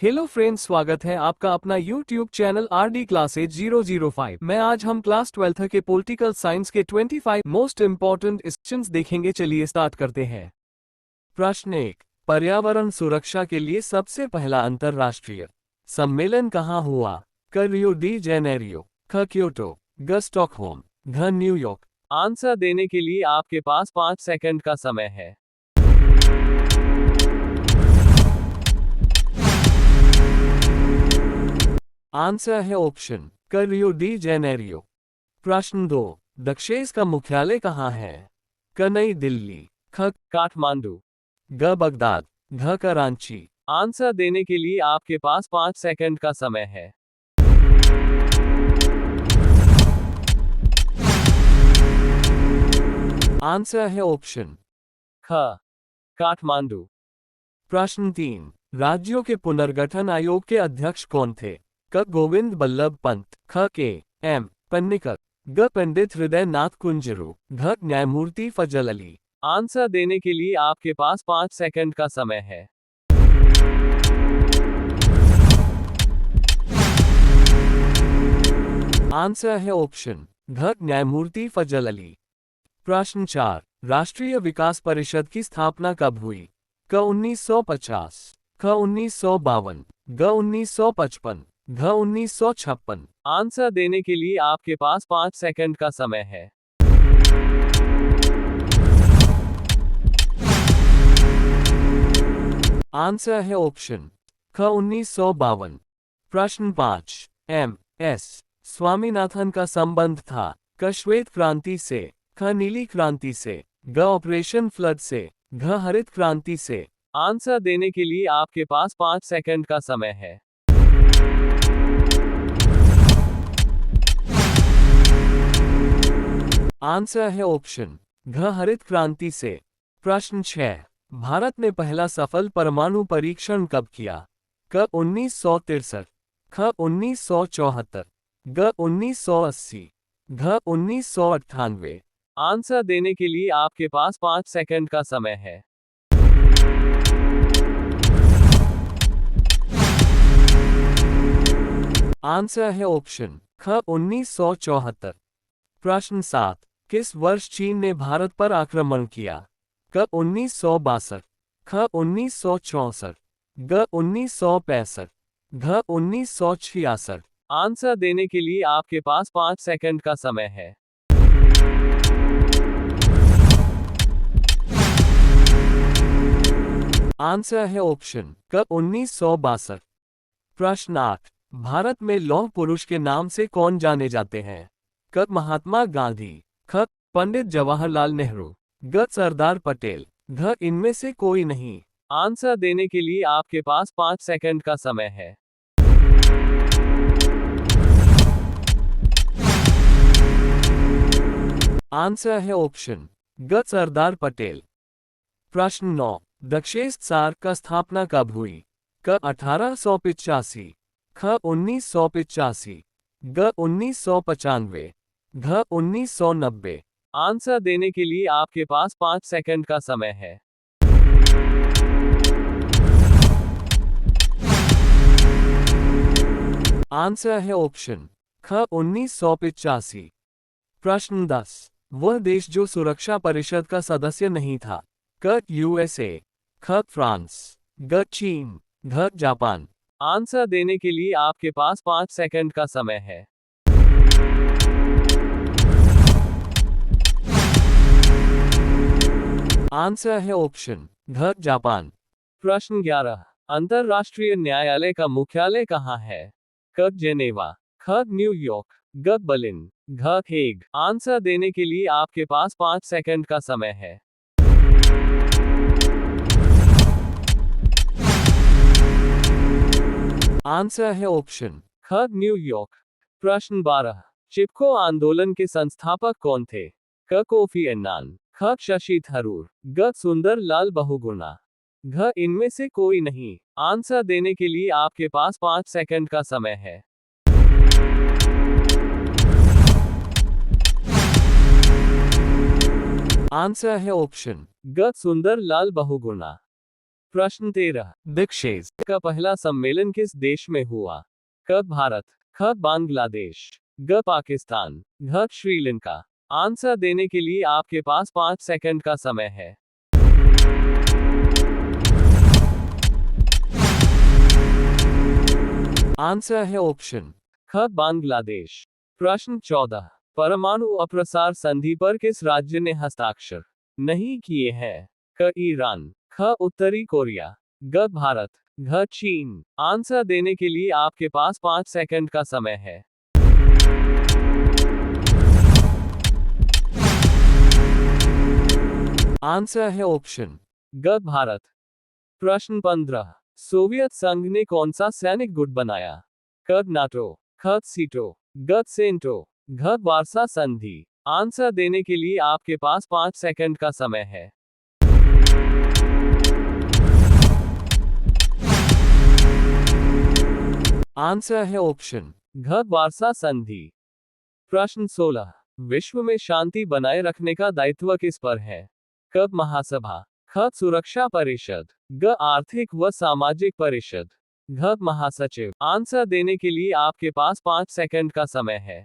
Hello friends, स्वागत है आपका अपना यूट्यूब चैनल आरडी क्लासेज 005 में। आज हम क्लास 12 के पॉलिटिकल साइंस के 25 मोस्ट इम्पोर्टेंट क्वेश्चंस देखेंगे। चलिए स्टार्ट करते हैं। प्रश्न 1, पर्यावरण सुरक्षा के लिए सबसे पहला अंतरराष्ट्रीय सम्मेलन कहाँ हुआ? क रियो डी जेनेरियो, ख क्योटो, ग स्टॉकहोम, घ न्यूयॉर्क। आंसर देने के लिए आपके पास 5 सेकंड का समय है। आंसर है ऑप्शन क रियो डी जेनेरियो। प्रश्न 2, दक्षेस का मुख्यालय कहाँ है? क नई दिल्ली, ख काठमांडू, ग बगदाद, घ कराची। आंसर देने के लिए आपके पास 5 सेकंड का समय है। आंसर है ऑप्शन ख काठमांडू। प्रश्न 3, राज्यों के पुनर्गठन आयोग के अध्यक्ष कौन थे? क गोविंद बल्लभ पंत, ख के एम पन्निकर, ग पंडित हृदय नाथ कुंजरू, घ न्यायमूर्ति फजल अली। आंसर देने के लिए आपके पास 5 सेकंड का समय है। आंसर है ऑप्शन घ न्यायमूर्ति फजल अली। प्रश्न 4, राष्ट्रीय विकास परिषद की स्थापना कब हुई? क 1950, ख 1952, ग 1955, घ 1956। आंसर देने के लिए आपके पास 5 सेकंड का समय है। आंसर है ऑप्शन ख 1952। प्रश्न 5, एम एस स्वामीनाथन का संबंध था? क श्वेत क्रांति से, ख नीली क्रांति से, ग ऑपरेशन फ्लड से, घ हरित क्रांति से। आंसर देने के लिए आपके पास 5 सेकंड का समय है। आंसर है ऑप्शन घ हरित क्रांति से। प्रश्न 6, भारत ने पहला सफल परमाणु परीक्षण कब किया? क 1963, ख 1974, ग 1980, घ 1998। आंसर देने के लिए आपके पास 5 सेकंड का समय है। आंसर है ऑप्शन ख 1974। प्रश्न 7, किस वर्ष चीन ने भारत पर आक्रमण किया? क 1962, ख 1964, ग 1965, घ 1966। आंसर देने के लिए आपके पास 5 सेकंड का समय है। आंसर है ऑप्शन क 1962। प्रश्न 8, भारत में लौह पुरुष के नाम से कौन जाने जाते हैं? क महात्मा गांधी, ख पंडित जवाहरलाल नेहरू, ग सरदार पटेल, घ इनमें से कोई नहीं। आंसर देने के लिए आपके पास 5 सेकंड का समय है। आंसर है ऑप्शन ग सरदार पटेल। प्रश्न 9, दक्षेस सार्क का स्थापना कब हुई? क 1885, ख 1985, ग 1995, घ 1990। आंसर देने के लिए आपके पास 5 सेकंड का समय है। आंसर है ऑप्शन ख 1985। प्रश्न 10, वह देश जो सुरक्षा परिषद का सदस्य नहीं था? क यूएसए, ख फ्रांस, ग चीन, घ जापान। आंसर देने के लिए आपके पास 5 सेकंड का समय है। आंसर है ऑप्शन घ जापान। प्रश्न 11, अंतरराष्ट्रीय न्यायालय का मुख्यालय कहाँ है? क जेनेवा, ख न्यूयॉर्क, ग बर्लिन, घ हेग। आंसर देने के लिए आपके पास 5 सेकंड का समय है। आंसर है ऑप्शन ख न्यूयॉर्क। प्रश्न 12, चिपको आंदोलन के संस्थापक कौन थे? क कोफी अन्नान, ख शशि थरूर, ग सुंदर लाल बहुगुणा, घ इनमें से कोई नहीं। आंसर देने के लिए आपके पास 5 सेकंड का समय है। आंसर है ऑप्शन ग सुंदर लाल बहुगुणा। प्रश्न 13, दिक्षेस का पहला सम्मेलन किस देश में हुआ? क भारत, ख बांग्लादेश, ग पाकिस्तान, घ श्रीलंका। आंसर देने के लिए आपके पास 5 सेकंड का समय है। आंसर है ऑप्शन ख बांग्लादेश। प्रश्न 14, परमाणु अप्रसार संधि पर किस राज्य ने हस्ताक्षर नहीं किए हैं? क ईरान, ख उत्तरी कोरिया, ग भारत, घ चीन। आंसर देने के लिए आपके पास 5 सेकंड का समय है। आंसर है ऑप्शन ग भारत। प्रश्न 15, सोवियत संघ ने कौन सा सैनिक गुट बनाया? क नाटो, ख सीटो, ग सेंटो, घ वार्सा संधि। आंसर देने के लिए आपके पास 5 सेकंड का समय है। आंसर है ऑप्शन घ वार्सा संधि। प्रश्न 16, विश्व में शांति बनाए रखने का दायित्व किस पर है? क महासभा, ख सुरक्षा परिषद, ग आर्थिक व सामाजिक परिषद, घ महासचिव। आंसर देने के लिए आपके पास 5 सेकंड का समय है।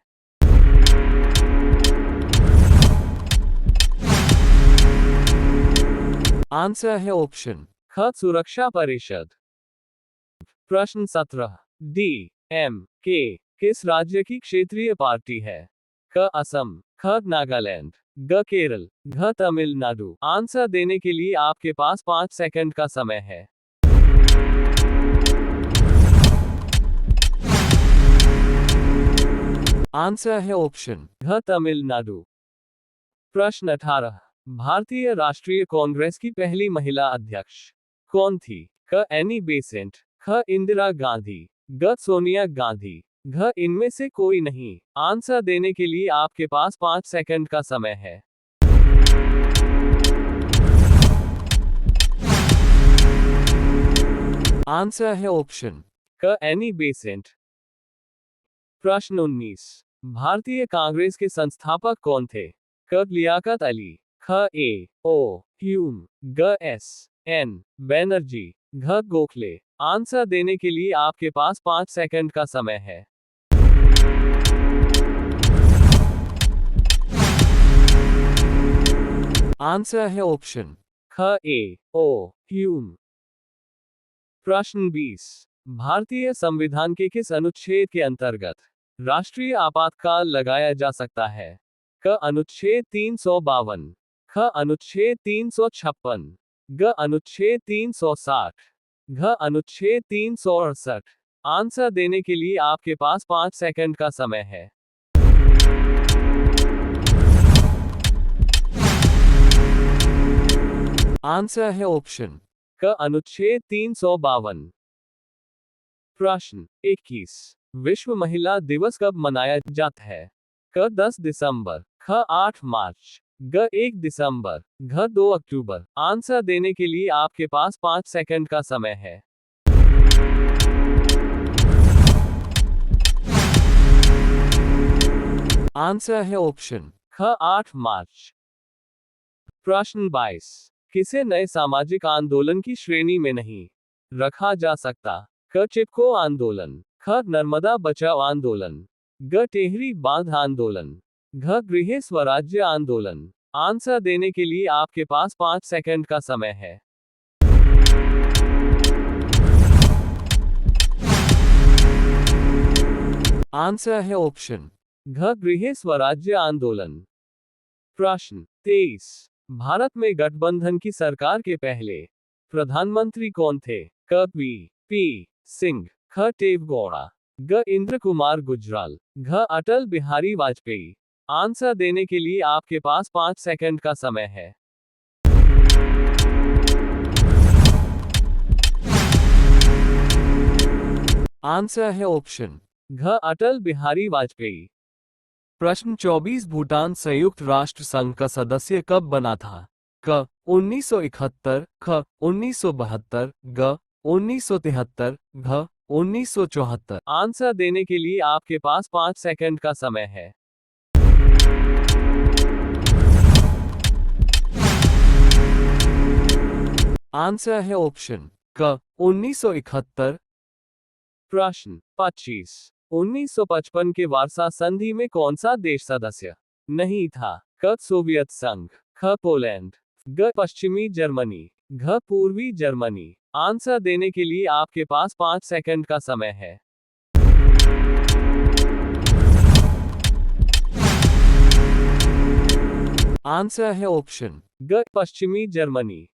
आंसर है ऑप्शन ख सुरक्षा परिषद। प्रश्न 17, डी एम के किस राज्य की क्षेत्रीय पार्टी है? क असम, ख नागालैंड, ग केरल, घ तमिलनाडु। आंसर देने के लिए आपके पास 5 सेकंड का समय है। आंसर है ऑप्शन घ तमिलनाडु। प्रश्न 18, भारतीय राष्ट्रीय कांग्रेस की पहली महिला अध्यक्ष कौन थी? क एनी बेसेंट, ख इंदिरा गांधी, ग सोनिया गांधी, घ इनमें से कोई नहीं। आंसर देने के लिए आपके पास 5 सेकंड का समय है। आंसर है ऑप्शन क एनी बेसेंट। प्रश्न 19, भारतीय कांग्रेस के संस्थापक कौन थे? क लियाकत अली, ख ए ओ ह्यूम, ग एस एन बैनर्जी, घ गोखले। आंसर देने के लिए आपके पास 5 सेकंड का समय है। आंसर है ऑप्शन ख ए ओ ह्यूम। प्रश्न 20, भारतीय संविधान के किस अनुच्छेद के अंतर्गत राष्ट्रीय आपातकाल लगाया जा सकता है? क अनुच्छेद 352, ख अनुच्छेद 356, ग अनुच्छेद 360, घ अनुच्छेद 368। आंसर देने के लिए आपके पास 5 सेकंड का समय है। आंसर है ऑप्शन क अनुच्छेद 352। प्रश्न 21, विश्व महिला दिवस कब मनाया जाता है? क 10 दिसंबर, ख 8 मार्च, ग 1 दिसंबर, घ 2 अक्टूबर। आंसर देने के लिए आपके पास 5 सेकंड का समय है। आंसर है ऑप्शन ख 8 मार्च। प्रश्न 22, किसे नए सामाजिक आंदोलन की श्रेणी में नहीं रखा जा सकता? क चिपको आंदोलन, ख नर्मदा बचाओ आंदोलन, ग टेहरी बांध आंदोलन, घ गृह स्वराज्य आंदोलन। आंसर देने के लिए आपके पास 5 सेकंड का समय है। आंसर है ऑप्शन घ गृह स्वराज्य आंदोलन। प्रश्न 23, भारत में गठबंधन की सरकार के पहले प्रधानमंत्री कौन थे? क पी सिंह, ख देवेगौड़ा, ग इंद्र कुमार गुजराल, घ अटल बिहारी वाजपेयी। आंसर देने के लिए आपके पास 5 सेकंड का समय है। आंसर है ऑप्शन घ अटल बिहारी वाजपेयी। प्रश्न 24, भूटान संयुक्त राष्ट्र संघ का सदस्य कब बना था? क 1971, ख 1972, ग 1973, घ 1974। आंसर देने के लिए आपके पास 5 सेकंड का समय है। आंसर है ऑप्शन क 1971। प्रश्न 25। 1955 के वार्सा संधि में कौन सा देश सदस्य नहीं था? क सोवियत संघ, ख पोलैंड, ग पश्चिमी जर्मनी, घ पूर्वी जर्मनी। आंसर देने के लिए आपके पास 5 सेकंड का समय है। आंसर है ऑप्शन ग पश्चिमी जर्मनी।